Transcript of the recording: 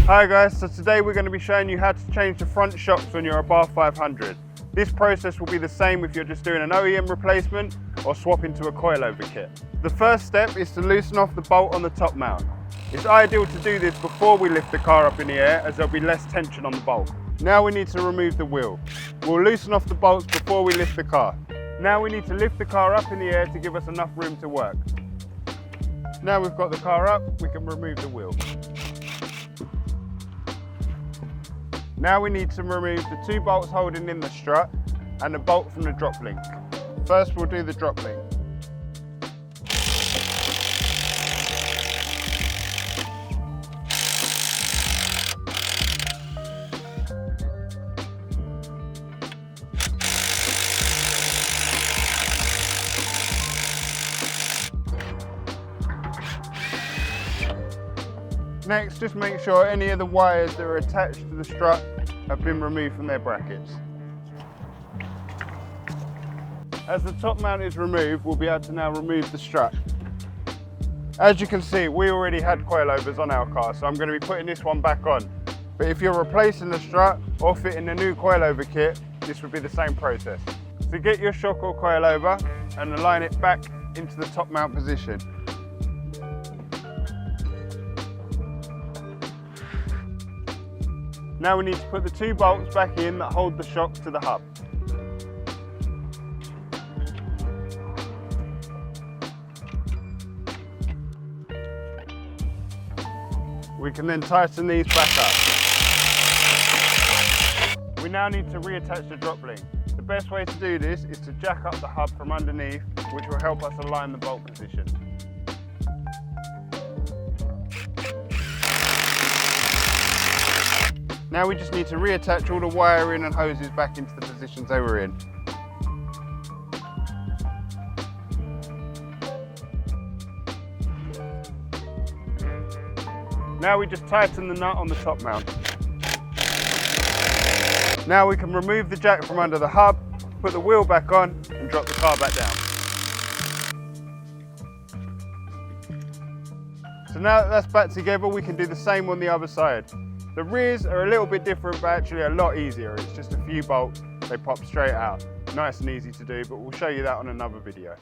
Hi guys, so today we're going to be showing you how to change the front shocks on your Abarth 500. This process will be the same if you're just doing an OEM replacement or swapping to a coilover kit. The first step is to loosen off the bolt on the top mount. It's ideal to do this before we lift the car up in the air, as there'll be less tension on the bolt. Now we need to remove the wheel. We'll loosen off the bolts before we lift the car. Now we need to lift the car up in the air to give us enough room to work. Now we've got the car up, we can remove the wheel. Now we need to remove the two bolts holding in the strut and the bolt from the drop link. First we'll do the drop link. Next, just make sure any of the wires that are attached to the strut have been removed from their brackets. As the top mount is removed, we'll be able to now remove the strut. As you can see, we already had coilovers on our car, so I'm going to be putting this one back on. But if you're replacing the strut or fitting a new coilover kit, this would be the same process. So get your shock or coilover and align it back into the top mount position. Now we need to put the two bolts back in that hold the shocks to the hub. We can then tighten these back up. We now need to reattach the drop link. The best way to do this is to jack up the hub from underneath, which will help us align the bolt position. Now we just need to reattach all the wiring and hoses back into the positions they were in. Now we just tighten the nut on the top mount. Now we can remove the jack from under the hub, put the wheel back on and drop the car back down. So now that that's back together, we can do the same on the other side. The rears are a little bit different, but actually a lot easier. It's just a few bolts, they pop straight out. Nice and easy to do, but we'll show you that on another video.